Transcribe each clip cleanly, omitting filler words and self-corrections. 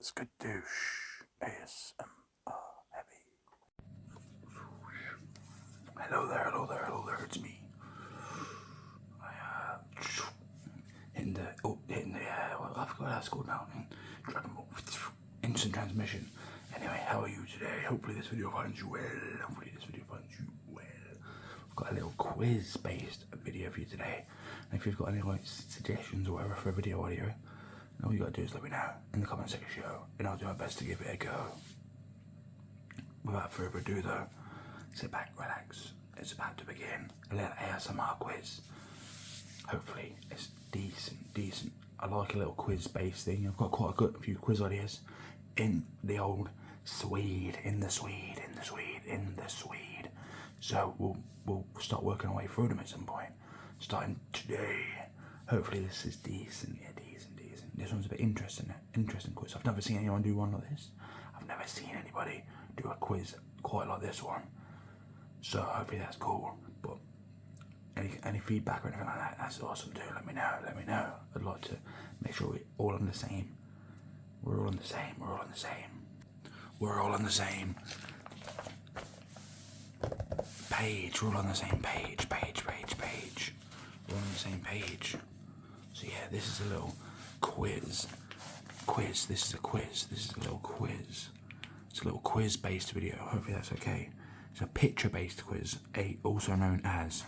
Let's go douche ASMR heavy. Hello there, it's me. Hitting the well, I forgot what that's called now. Dragon Ball. Instant transmission. Anyway, how are you today? Hopefully this video finds you well. I've got a little quiz-based video for you today. And if you've got any suggestions or whatever for a video audio, all you gotta do is let me know in the comment section, and I'll do my best to give it a go. Without further ado though, sit back, relax. It's about to begin. A little ASMR quiz. Hopefully it's decent. I like a little quiz-based thing. I've got quite a few quiz ideas in the old Swede. So we'll start working our way through them at some point. Starting today. Hopefully this is decent. This one's a bit interesting quiz. I've never seen anyone do one like this. I've never seen anybody do a quiz quite like this one. So hopefully that's cool. But any feedback or anything like that, that's awesome too. Let me know. I'd like to make sure we're all on the same. We're all on the same page. We're all on the same page. We're on the same page. So yeah, this is a little quiz. This is a quiz. This is a little quiz. It's a little quiz-based video. Hopefully that's okay. It's a picture-based quiz, also known as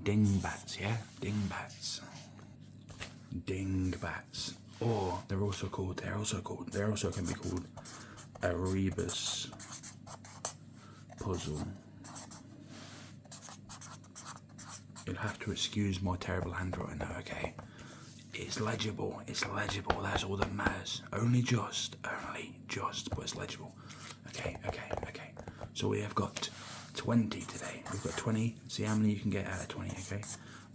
dingbats. Yeah, dingbats. Or they also can be called a rebus puzzle. You'll have to excuse my terrible handwriting though, okay? It's legible, that's all that matters. Only just, but it's legible. Okay. So we have got 20 today. We've got 20, see how many you can get out of 20, okay?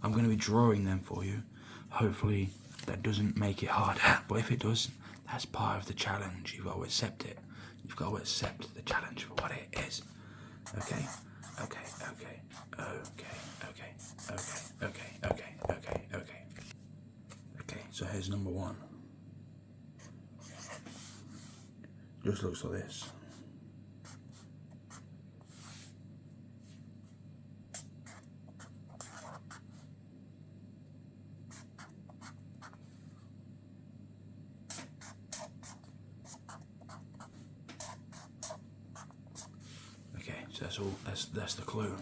I'm going to be drawing them for you. Hopefully that doesn't make it harder, but if it does, that's part of the challenge. You've got to accept it. You've got to accept the challenge for what it is. Okay. Okay, so here's number one. Just looks like this. So that's the clue.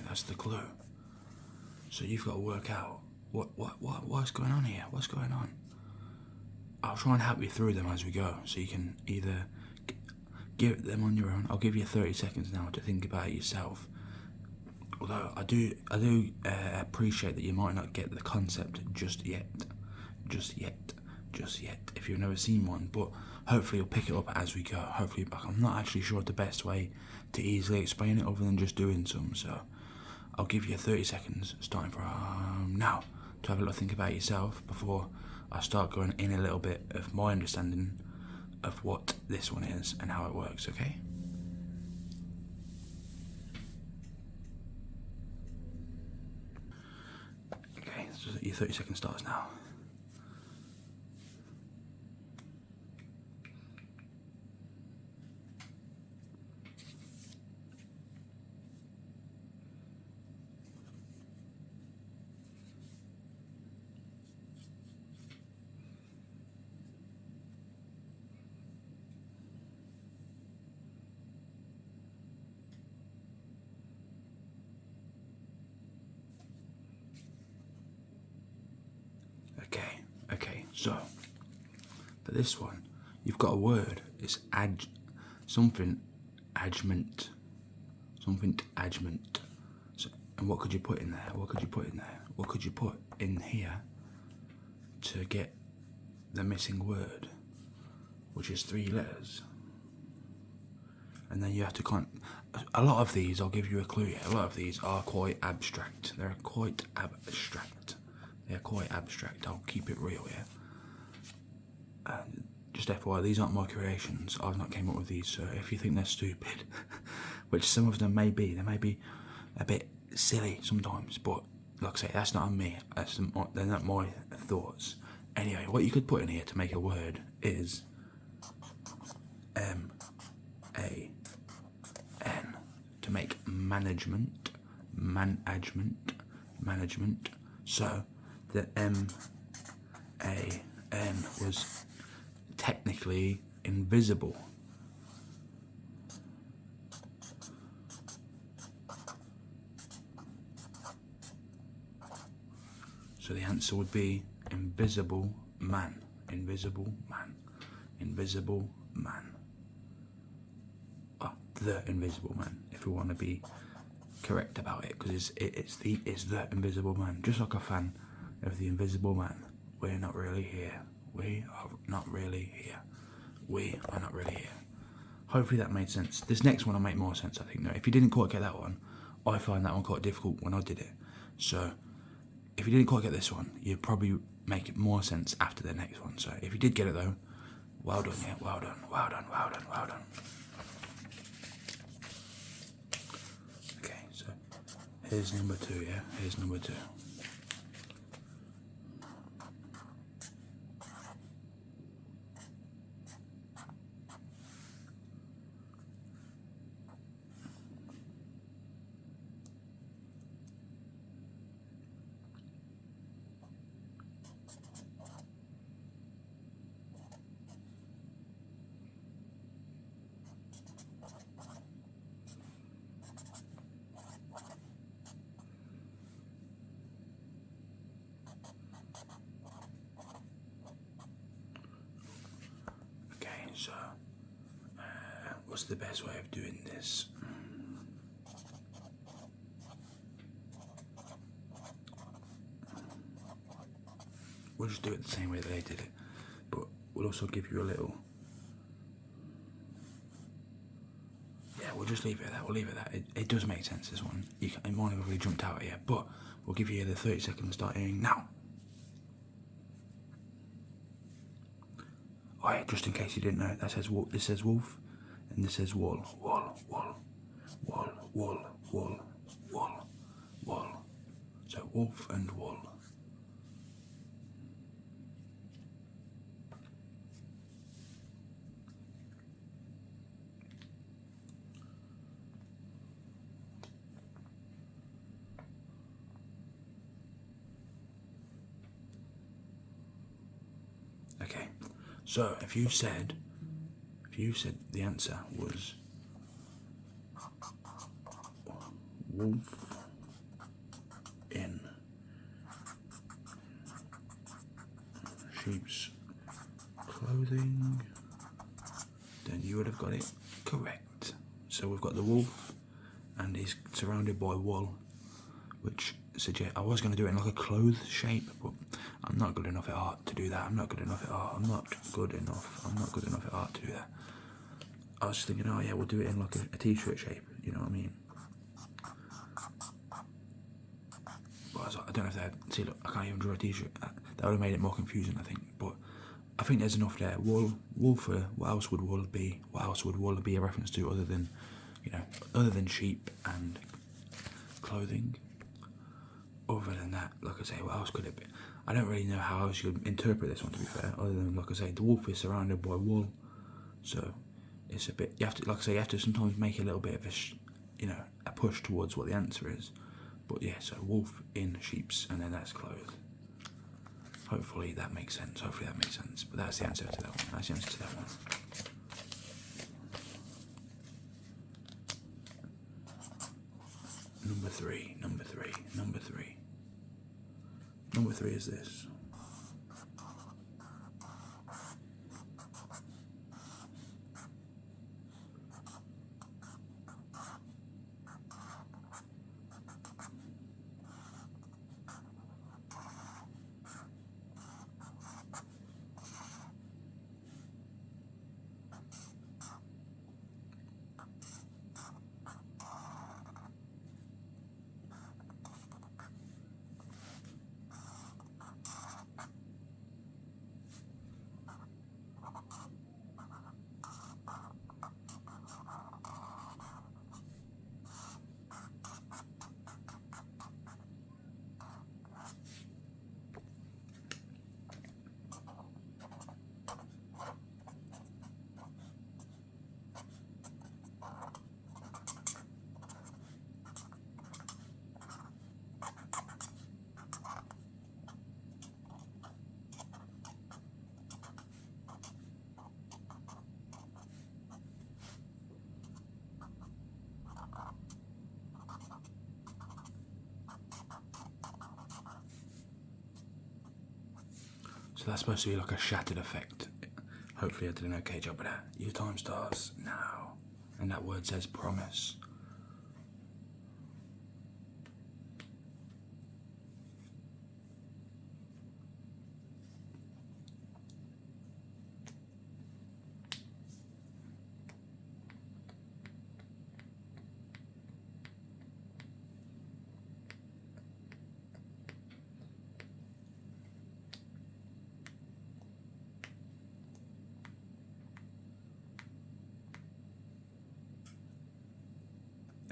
So you've got to work out what's going on here. What's going on? I'll try and help you through them as we go, so you can either give them on your own. I'll give you 30 seconds now to think about it yourself. Although I do appreciate that you might not get the concept just yet. If you've never seen one, but hopefully you'll pick it up as we go. Hopefully, but I'm not actually sure of the best way to easily explain it other than just doing some. So I'll give you 30 seconds starting from now to have a little think about yourself before I start going in a little bit of my understanding of what this one is and how it works. Okay. Okay, so your 30 seconds starts now. Okay, so for this one, you've got a word. It's something adjment. So, and what could you put in there? What could you put in here to get the missing word, which is 3 letters? And then you have to a lot of these, I'll give you a clue here, a lot of these are quite abstract. They're quite abstract. I'll keep it real here. Just FYI, these aren't my creations. I've not came up with these, so if you think they're stupid, which some of them may be, they may be a bit silly sometimes, but like I say, that's not on me. They're not my thoughts. Anyway, what you could put in here to make a word is MAN, to make management. So the MAN was technically invisible. So the answer would be invisible man. Invisible man. Invisible man. Oh, the invisible man, if we want to be correct about it, because it's the invisible man. Just like a fan of the invisible man. We're not really here. We are not really here. We are not really here. Hopefully that made sense. This next one will make more sense, I think. No, if you didn't quite get that one, I find that one quite difficult when I did it. So if you didn't quite get this one, you'd probably make more sense after the next one. So if you did get it though, well done, yeah, well done, well done, well done, well done. Okay, so here's number 2, yeah, here's number 2. So, what's the best way of doing this? We'll just do it the same way that they did it, but we'll also give you a little. Yeah, we'll just leave it at that. We'll leave it at that. It does make sense, this one. It might have really jumped out at you, but we'll give you the 30 seconds starting now. Oh yeah, just in case you didn't know, that says wolf. This says wolf, and this says wall, wall, wall, wall, wall, wall, wall, wall. So wolf and wall. Okay, so if you said the answer was wolf in sheep's clothing, then you would have got it correct. So we've got the wolf, and he's surrounded by wool, which suggests I was going to do it in like a clothes shape, but I'm not good enough at art to do that. I'm not good enough at art to do that. I was just thinking, oh yeah, we'll do it in like a t-shirt shape, you know what I mean? But I was like, I don't know if that, see look, I can't even draw a t-shirt. That would have made it more confusing, I think. But I think there's enough there. Wool for, what else would wool be a reference to other than, you know, other than sheep and clothing? Other than that, like I say, what else could it be? I don't really know how else you could interpret this one, to be fair, other than, like I say, the wolf is surrounded by wool, so it's a bit, you have to, like I say, you have to sometimes make a little bit of a push towards what the answer is. But yeah, so wolf in sheep's, and then that's clothes. Hopefully that makes sense, but that's the answer to that one, Number three is this. So that's supposed to be like a shattered effect. Hopefully I did an okay job of that. Your time starts now. And that word says promise.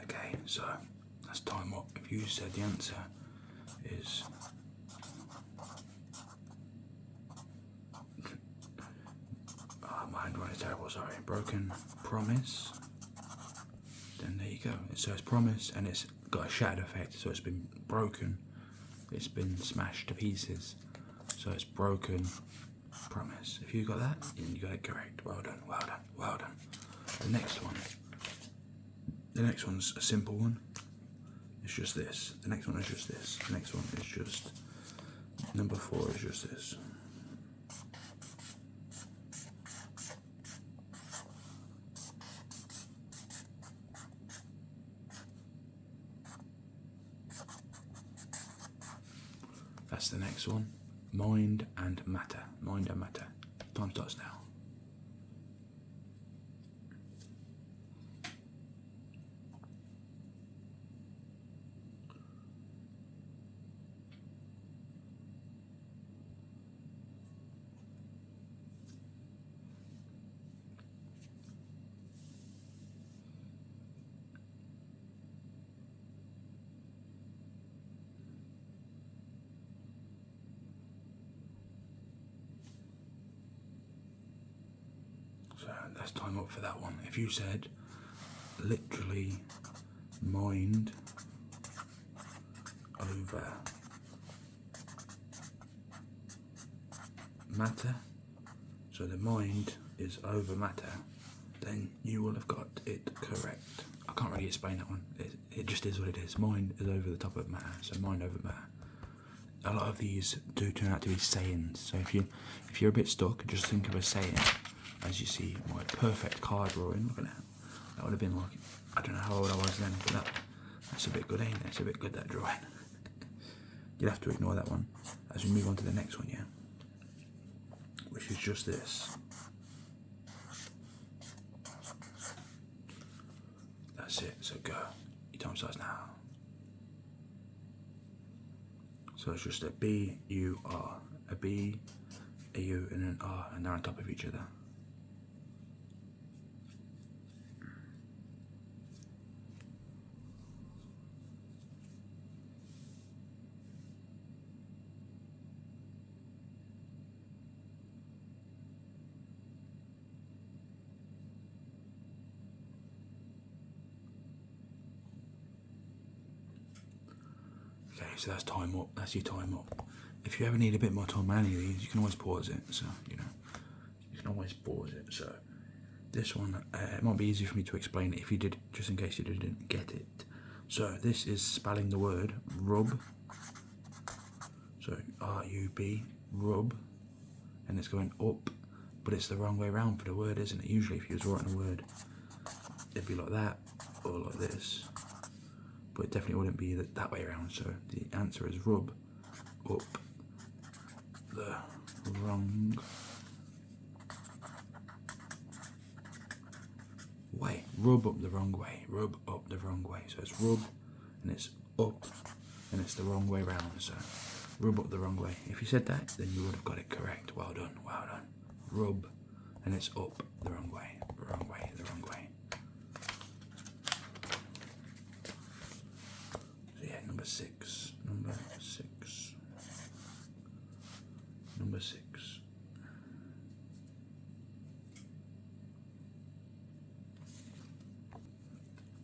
Okay, so let's time up. If you said the answer is my handwriting is terrible, sorry. Broken promise. Then there you go. It says promise and it's got a shattered effect, so it's been broken. It's been smashed to pieces. So it's broken promise. If you got that, then you got it correct. Well done, well done, well done. The next one's a simple one. It's just this. The next one is just this. The next one is just number 4 is just this. That's the next one. Mind and matter. Mind and matter. Time starts now. So that's time up for that one. If you said literally mind over matter, so the mind is over matter, then you will have got it correct. I can't really explain that one. It just is what it is. Mind is over the top of matter, so mind over matter. A lot of these do turn out to be sayings. So if you're a bit stuck, just think of a saying. As you see, my perfect card drawing. Look at that. That would have been like, I don't know how old I was then, but that's a bit good, ain't it? It's a bit good, that drawing. You'll have to ignore that one as we move on to the next one, yeah? Which is just this. That's it, so go. Your time starts now. So it's just a B, U, R. A B, a U, and an R, and they're on top of each other. Okay, so that's time up. That's your time up. If you ever need a bit more time on any of these, you can always pause it. So, you can always pause it. So, this one, it might be easier for me to explain it if you did, just in case you didn't get it. So, this is spelling the word rub. So, R-U-B, rub. And it's going up, but it's the wrong way around for the word, isn't it? Usually, if you was writing a word, it'd be like that, or like this. But it definitely wouldn't be that way around, so the answer is rub up the wrong way. Rub up the wrong way. Rub up the wrong way. So it's rub and it's up and it's the wrong way round. So rub up the wrong way. If you said that, then you would have got it correct. Well done, well done. Rub and it's up the wrong way. Wrong way, the wrong way. Number six.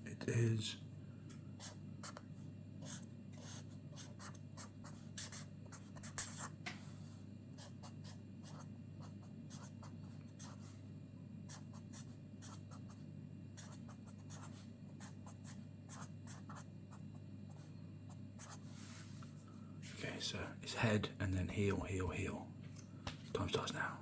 It is so it's head and then heel, heel, heel. Time starts now.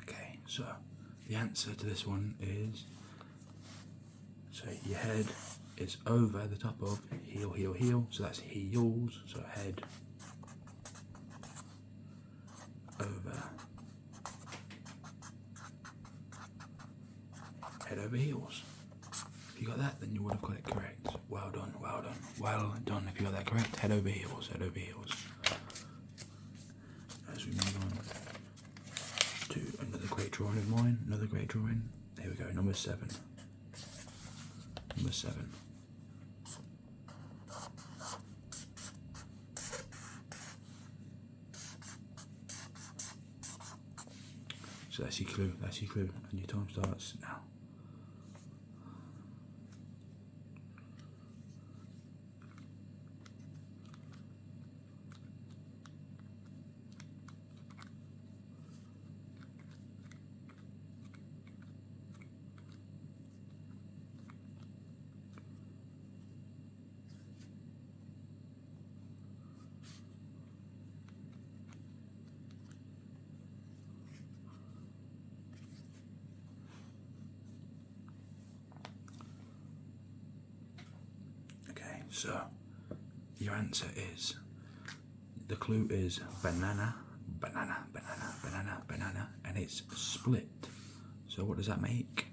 Okay, so the answer to this one is, so your head is over the top of heel, heel, heel, so that's heels, so head over, head over heels. If you got that, then you would have got it correct. Well done, well done, well done. If you got that correct, head over heels, head over heels. As we move on to another great drawing of mine, another great drawing. There we go, number 7. Number 7. So that's your clue, and your time starts now. So, your answer is, the clue is banana, banana, banana, banana, banana, and it's split. So what does that make?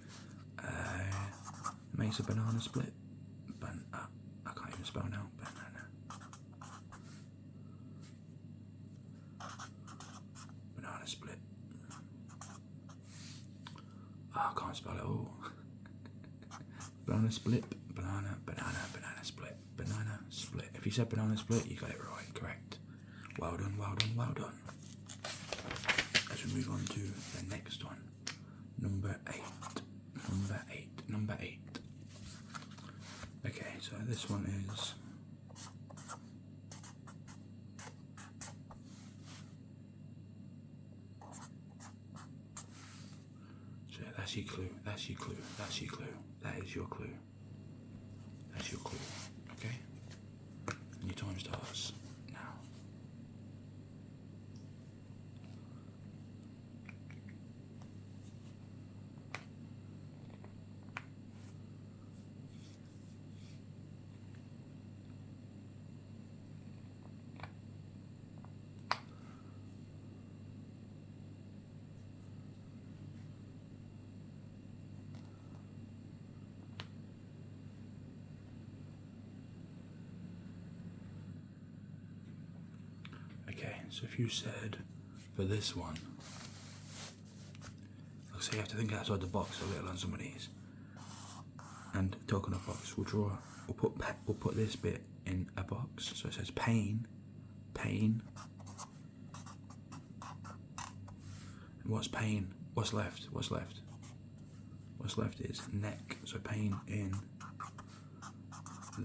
It makes a banana split. I can't even spell now. Banana. Banana split. Oh, I can't spell it all. Banana split. Banana, banana, banana split. Banana split. If you said banana split, you got it right, correct. Well done, well done, well done. As we move on to the next one. Number 8. Number 8. Number 8. Okay, so this one is... So that's your clue, that's your clue, that's your clue. That is your clue. That's your clue, okay? And your time starts now. Okay, so if you said for this one, like say you have to think outside the box a little on some of these. And talking of box, we'll put this bit in a box. So it says pain, pain. And what's pain? What's left? What's left? What's left is neck. So pain in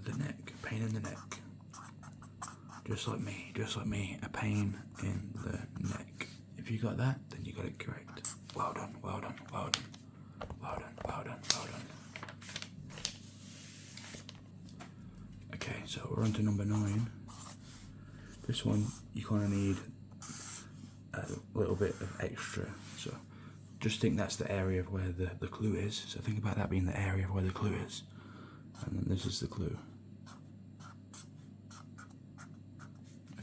the neck. Pain in the neck. Just like me, a pain in the neck. If you got that, then you got it correct. Well done, well done, well done. Well done, well done, well done. Okay, so we're on to number 9. This one, you kind of need a little bit of extra. So just think that's the area of where the clue is. So think about that being the area of where the clue is. And then this is the clue.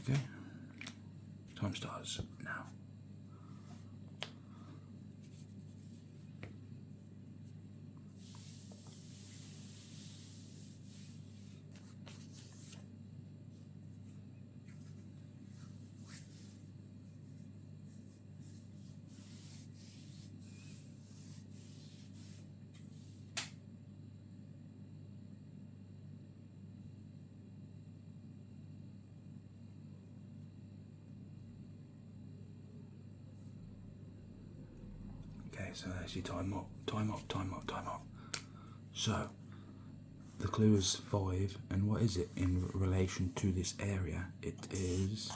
Okay, time starts now. so that's your time up, time up, time up, time up. So, the clue is 5, and what is it in relation to this area? It's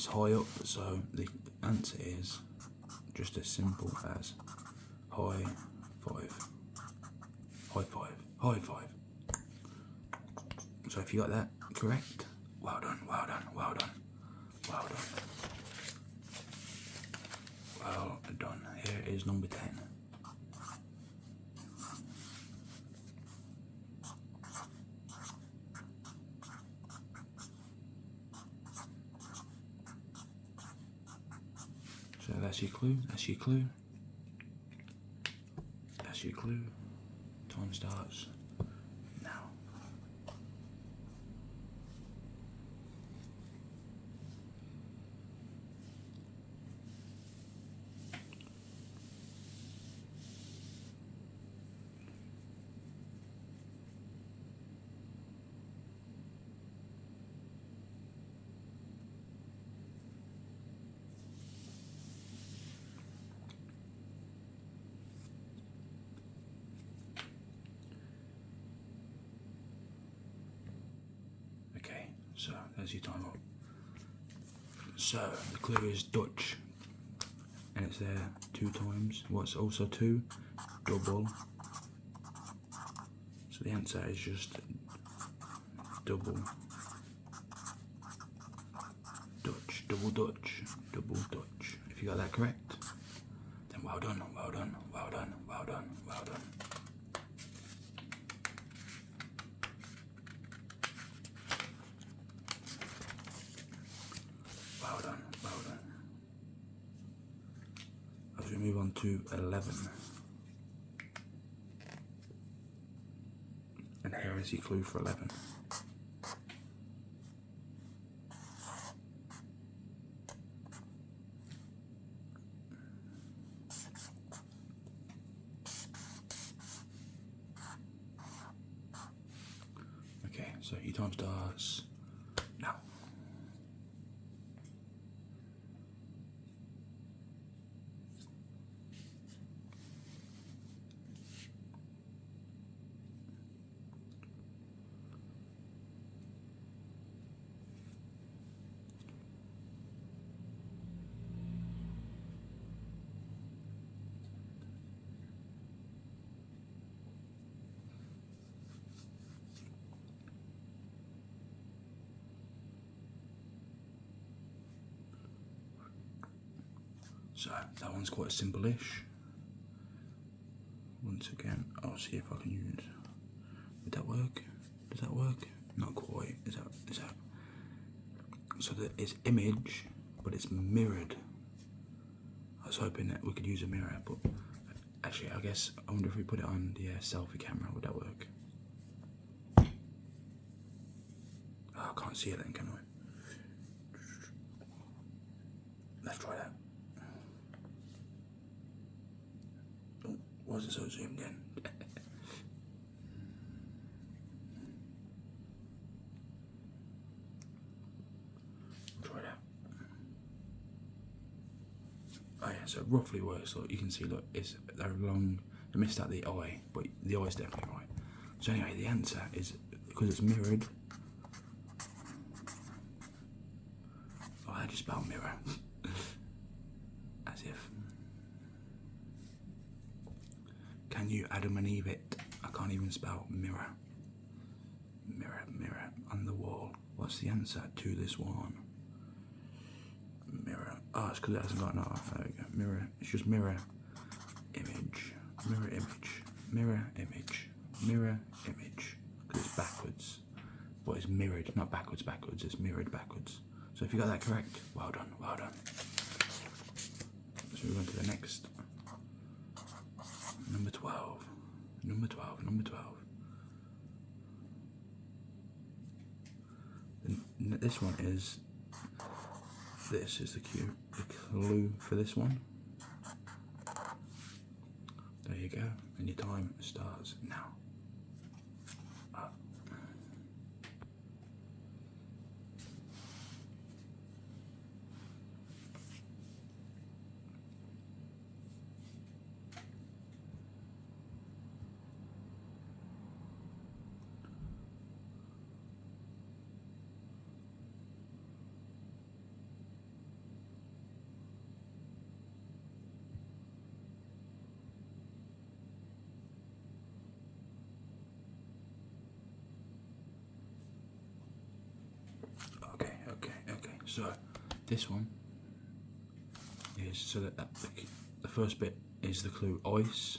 high up, so the answer is just as simple as high 5. High 5. High 5. So if you got that correct, well done, well done, well done, well done. Well done. Here is number 10. So that's your clue, that's your clue. That's your clue. Time starts now. Okay, so there's your time up. So the clue is Dutch, and it's there 2 times. What's also 2? Double. So the answer is just double Dutch, double Dutch, double Dutch. If you got that correct, then well done, well done, well done, well done, well done. Well done, well done. As we move on to 11. And here is your clue for 11. Okay, so your time starts now. So that one's quite simple-ish. Once again, I'll see if I can use. Would that work? Does that work? Not quite. Is that? So that it's image, but it's mirrored. I was hoping that we could use a mirror, but actually, I guess I wonder if we put it on the selfie camera, would that work? Oh, I can't see it then, can I? Let's try that. Oh, wasn't so zoomed in. Try that. Oh yeah, so it roughly works. Look, you can see, look, they're long. I missed out the eye, but the eye's definitely right. So anyway, the answer is, because it's mirrored. Oh, how do you spell mirror? As if. Can you Adam and Eve it? I can't even spell mirror. Mirror, mirror on the wall. What's the answer to this one? Mirror. Oh, it's because it hasn't got an R. There we go. Mirror. It's just mirror, image, mirror, image, mirror, image, mirror, image. Because it's backwards. But it's mirrored, not backwards, backwards. It's mirrored backwards. So if you got that correct, well done, well done. So we're on to the next. Number 12. Number 12, number 12. This one is, this is the clue for this one. There you go, and your time starts now. So this one is, so that the first bit is the clue ice.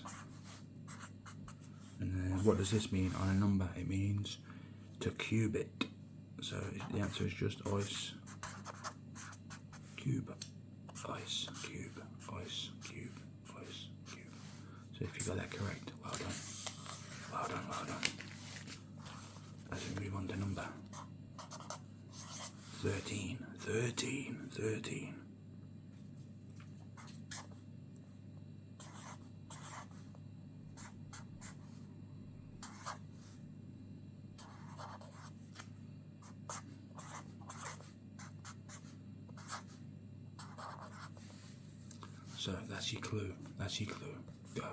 And then what does this mean on a number? It means to cube it. So the answer is just ice, cube, ice, cube, ice, cube, ice, cube. So if you got that correct, well done. Well done, well done. As we move on to number 13, 13, 13. So that's your clue, that's your clue. Go.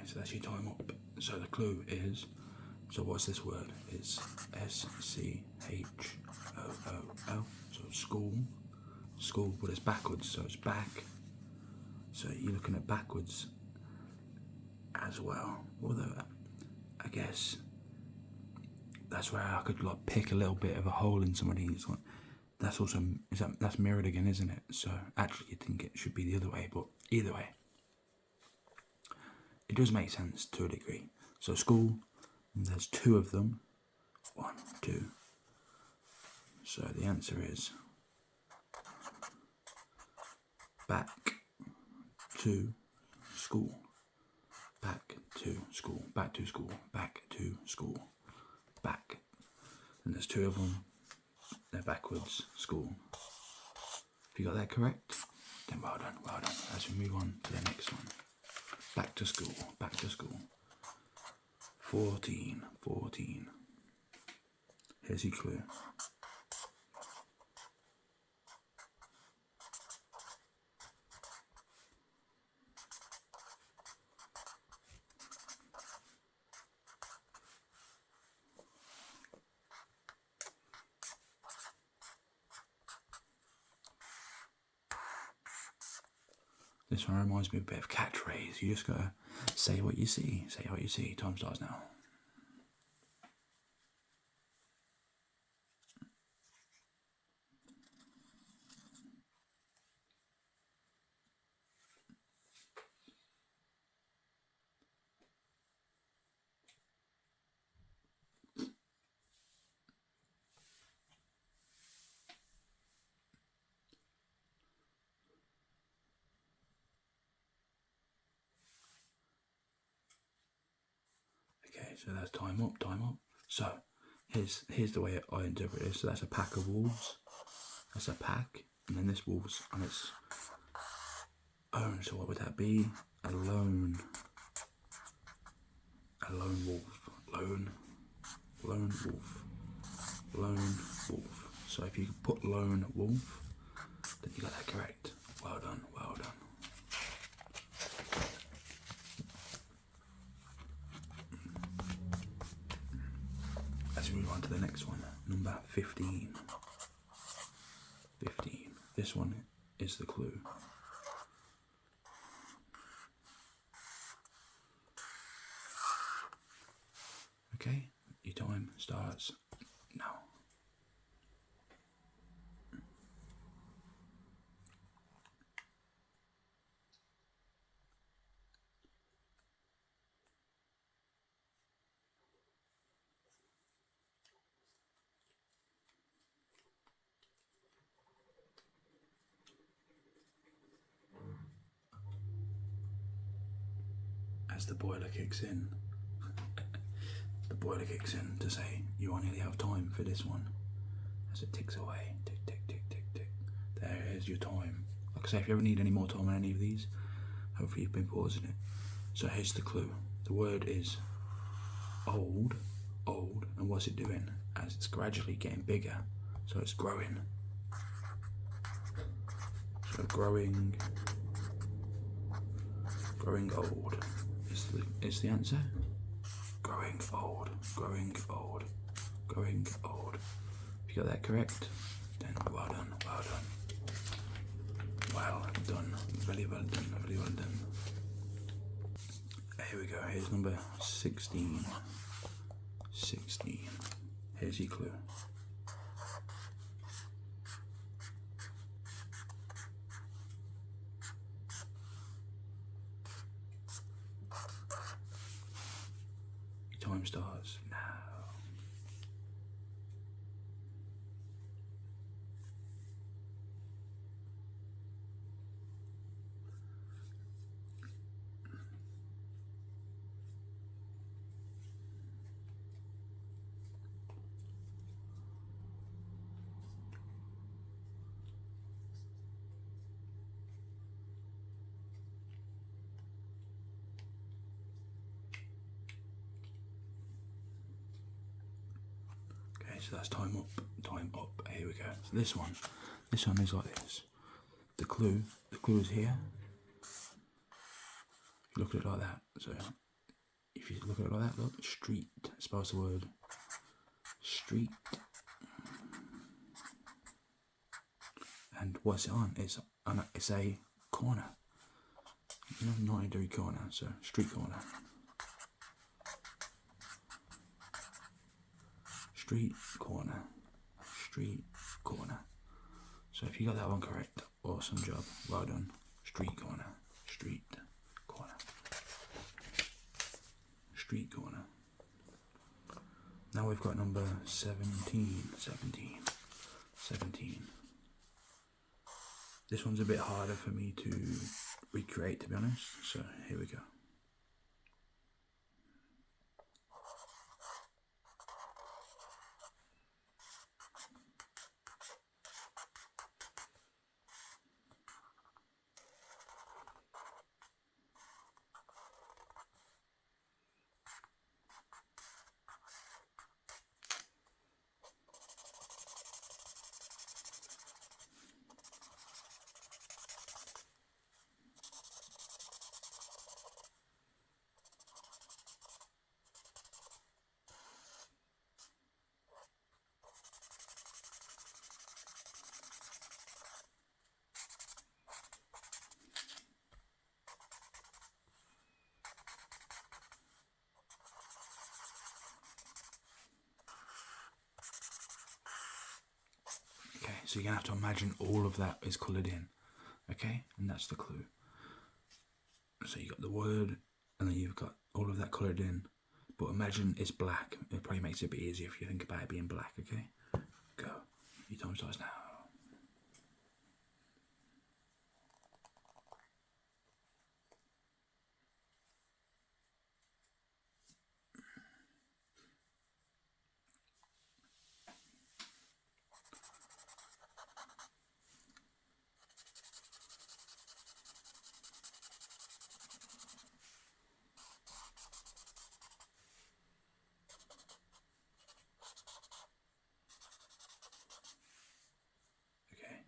So that's your time up. So the clue is, so what's this word? It's S-C-H-O-O-L. So school. School, but it's backwards, so it's back. So you're looking at backwards as well. Although I guess that's where I could like pick a little bit of a hole in some of these. That's also, that's mirrored again, isn't it? So actually you'd think it should be the other way, but either way, it does make sense to a degree. So school, there's two of them. 1, 2. So the answer is back to school. Back to school. Back to school. Back to school. Back. And there's two of them. They're backwards. School. If you got that correct, then well done, well done. As we move on to the next one. Back to school, back to school. 14, 14. Here's your clue. This one reminds me a bit of catchphrase. You just gotta say what you see. Say what you see. Time starts now. Okay, so that's time up, time up. So here's the way I interpret this. So that's a pack of wolves. That's a pack, and then this wolf's on its own. So what would that be? A lone wolf. Lone wolf. Lone wolf. So if you put lone wolf, then you got that correct. Well done, well done. As we move on to the next one, number 15. 15. This one is the clue. Okay, your time starts now. As the boiler kicks in, to say you only have time for this one. As it ticks away, tick, tick, tick, tick, tick. There is your time. Like I say, if you ever need any more time on any of these, hopefully you've been pausing it. So here's the clue. The word is old, and what's it doing? As it's gradually getting bigger, So it's growing. So growing old is the answer. Growing old. If you got that correct, then well done. Very well done. Here we go, here's number 16. Here's your clue. Your time starts now. Okay, so that's time up. Here we go. So this one is like this. The clue is here. Look at it like that. So if you look at it like that, look, street spells the word street. And what's it on? It's a corner. 90-degree corner, so street corner. Street corner. So if you got that one correct, awesome job, well done. Street corner. Now we've got number 17. This one's a bit harder for me to recreate, to be honest, so here we go. So you're going to have to imagine all of that is coloured in, okay? And that's the clue. So you got the word, and then you've got all of that coloured in, but imagine it's black. It probably makes it a bit easier if you think about it being black, okay? Go. Your time starts now.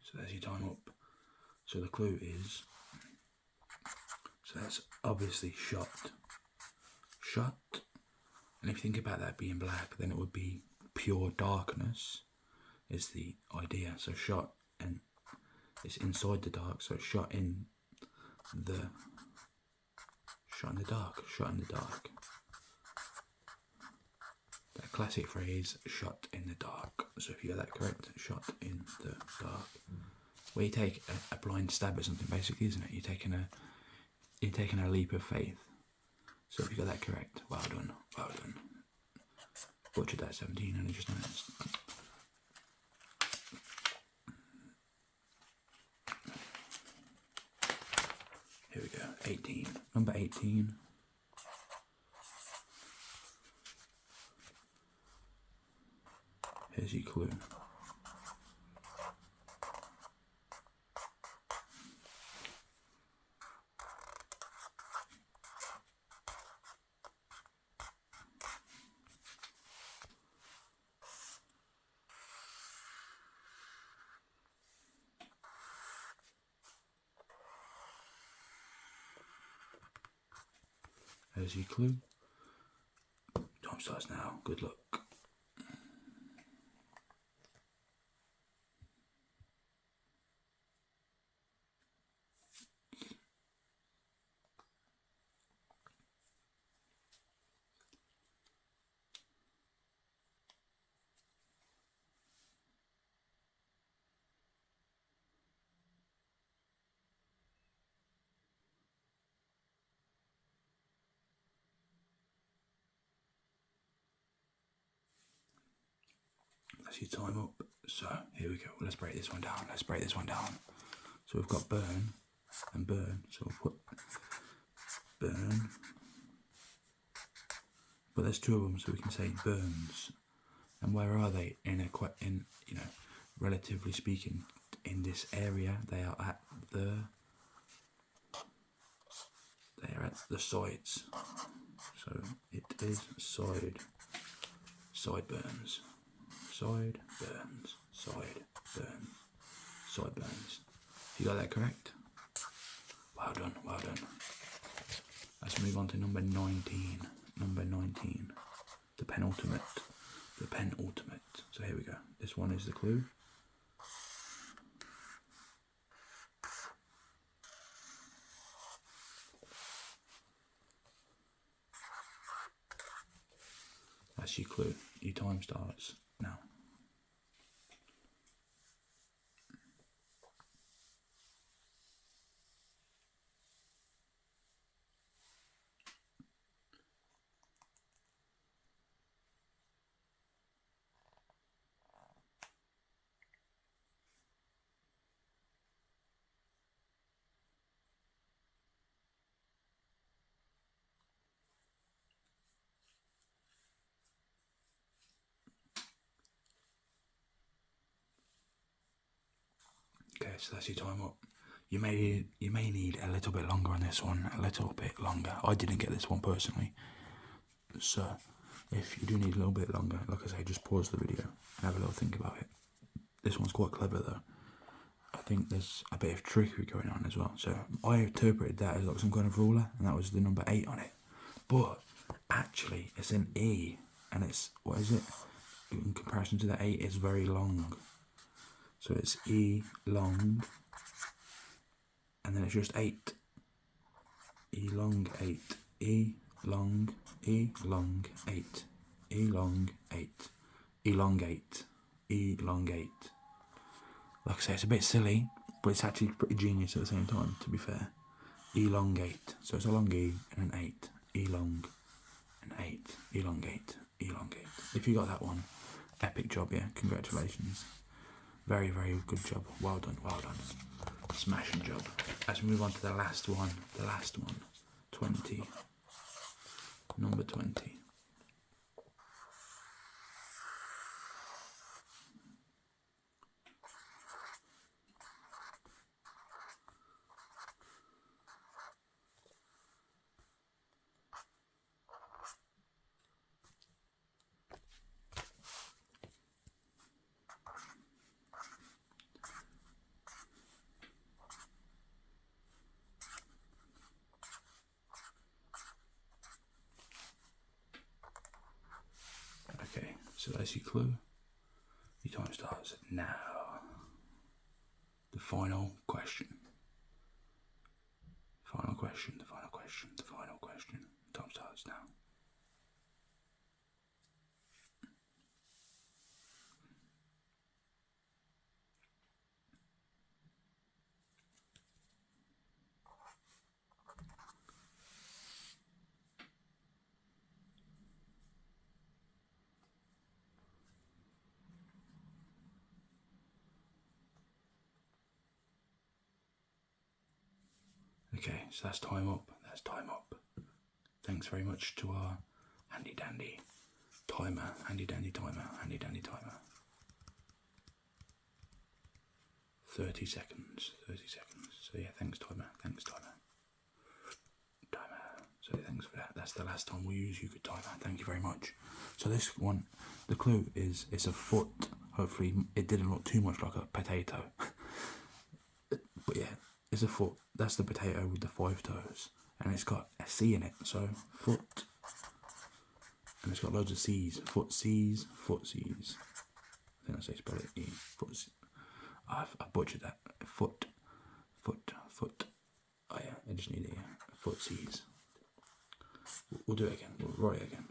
So there's your time up. So the clue is, so that's obviously shot. And if you think about that being black, then it would be pure darkness is the idea. So shot, and it's inside the dark, so shot in the dark. That classic phrase, shot in the dark. So if you get that correct, shot in the dark. Where you take a blind stab at something, basically, isn't it? You're taking a leap of faith. So if you got that correct, well done. Butchered that 17 and just noticed. Here we go, 18. Number 18. Here's your clue. there's your clue. Time starts now. Good luck. That's your time up. So here we go. Let's break this one down. So we've got burn and burn. So we'll put burn. But there's two of them, so we can say burns. And where are they? Relatively speaking, in this area, they are at the sides. So it is sideburns. Sideburns. You got that correct? Well done. Let's move on to number 19. The penultimate. So here we go. This one is the clue. That's your clue. Your time starts now. Okay, so that's your time up. You may need a little bit longer on this one, a little bit longer. I didn't get this one personally, so if you do need a little bit longer, like I say, just pause the video and have a little think about it. This one's quite clever though. I think there's a bit of trickery going on as well. So I interpreted that as like some kind of ruler, and that was the number 8 on it. But actually, it's an E, and it's, what is it? In comparison to the 8, it's very long. So it's E long, and then it's just 8. E long 8. E long 8. E long 8. Elongate. Like I say, it's a bit silly, but it's actually pretty genius at the same time, to be fair. Elongate. So it's a long E and an 8. Elong and 8. Elongate. If you got that one, epic job, yeah. Congratulations. Very, very good job. Well done. Smashing job. Let's move on to the last one. 20. Number 20. Okay, so that's your clue. Your time starts now. The final question. Time starts now. Okay, so that's time up. Thanks very much to our handy dandy timer. 30 seconds. So yeah, thanks timer. So thanks for that. That's the last time we'll use you, good timer. Thank you very much. So this one, the clue is it's a foot. Hopefully it didn't look too much like a potato. But yeah, it's a foot. That's the potato with the 5 toes. and it's got a C in it, so foot, and it's got loads of C's. Footsies, footsies. I think that's how you spell it. E. Foot. I butchered that. Foot. Oh yeah, I just need a footsies. We'll do it again. We'll write it again.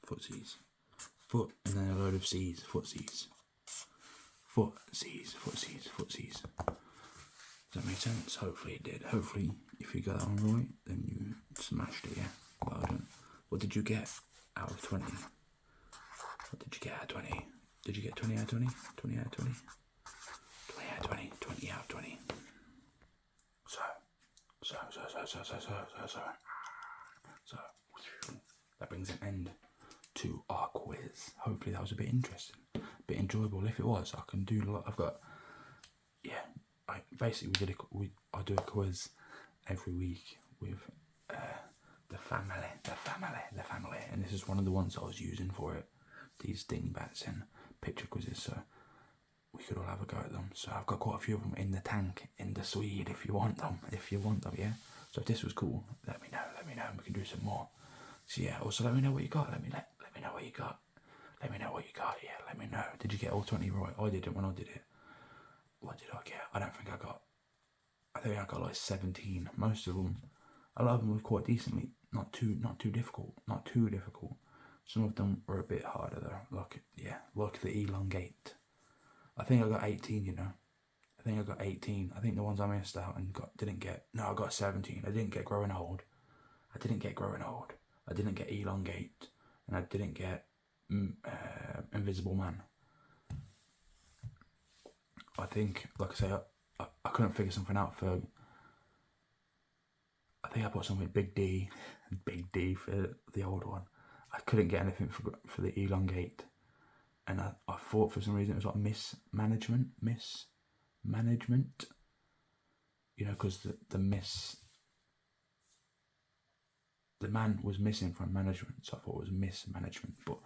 Footsies. Foot, and then a load of C's. Footsies. Footsies. Does that make sense? Hopefully it did. Hopefully, if you got that one right, then you smashed it, yeah? Well done. What did you get out of 20? What did you get out of 20? Did you get 20 out of 20? 20 out of 20? 20 out of 20? 20 out of 20. So, that brings an end to our quiz. Hopefully that was a bit interesting, a bit enjoyable. If it was, I can do a lot. I've got, yeah, basically I do a quiz every week with the family, and this is one of the ones I was using for it. These dingbats and picture quizzes, so we could all have a go at them. So I've got quite a few of them in the tank, in the Swede, if you want them, yeah. So if this was cool, let me know, and we can do some more. So yeah, also let me know what you got. Let me know what you got. Yeah, let me know. Did you get all 20 right? I didn't when I did it. What did I get? I think I got like 17. Most of them, a lot of them were quite decently, not too difficult. Some of them were a bit harder though, like the elongate. I think I got 18, you know. I think the ones I missed out and I got 17. I didn't get growing old. I didn't get elongate, and I didn't get invisible man. I think, like I say, I couldn't figure something out for. I think I put something big D for the old one. I couldn't get anything for the elongate, and I thought for some reason it was like mismanagement. You know, because the man was missing from management, so I thought it was mismanagement. But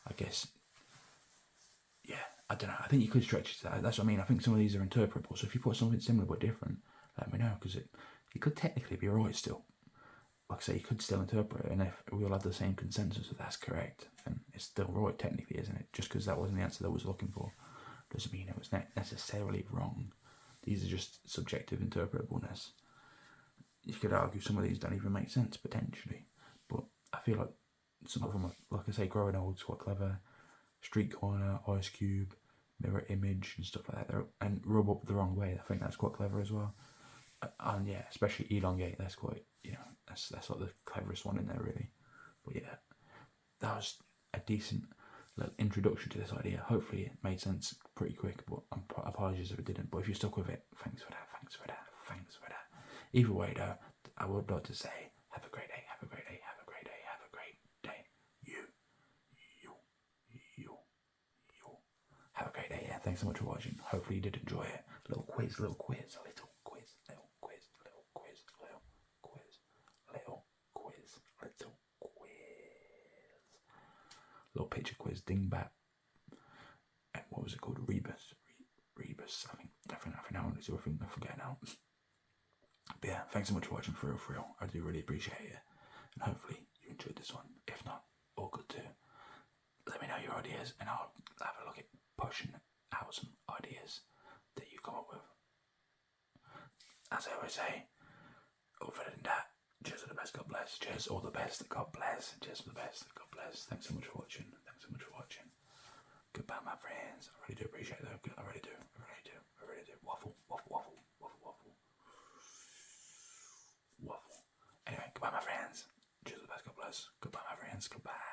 I guess, yeah, I don't know. I think you could stretch it to that. That's what I mean. I think some of these are interpretable. So if you put something similar but different, let me know, because it could technically be right still. Like I say, you could still interpret it, and if we all have the same consensus that that's correct, then it's still right technically, isn't it? Just because that wasn't the answer that I was looking for doesn't mean it was necessarily wrong. These are just subjective interpretableness. You could argue some of these don't even make sense potentially, but I feel like some of them are, like I say, growing old is quite clever. Street corner, ice cube, mirror image, and stuff like that. And rub up the wrong way. I think that's quite clever as well. And yeah, especially elongate. That's quite, you know, that's like the cleverest one in there really. But yeah, that was a decent little introduction to this idea. Hopefully it made sense pretty quick, but apologies if it didn't. But if you stuck with it, thanks for that. Either way though, I would like to say have a great day. You have a great day. Yeah, thanks so much for watching. Hopefully you did enjoy it. Little quiz. Little picture quiz, dingbat. And what was it called? Rebus. I think I forget now. But yeah, thanks so much for watching, for real. I do really appreciate it. And hopefully you enjoyed this one. If not, all good too. Let me know your ideas, and I'll have a look at pushing out some ideas that you come up with. As I always say, other than that, cheers for the best, God bless. Cheers, all the best, God bless. Cheers for the best, God bless. Thanks so much for watching. Goodbye, my friends. I really do appreciate it. I really do. Waffle. Anyway, goodbye, my friends. Cheers for the best, God bless. Goodbye, my friends. Goodbye.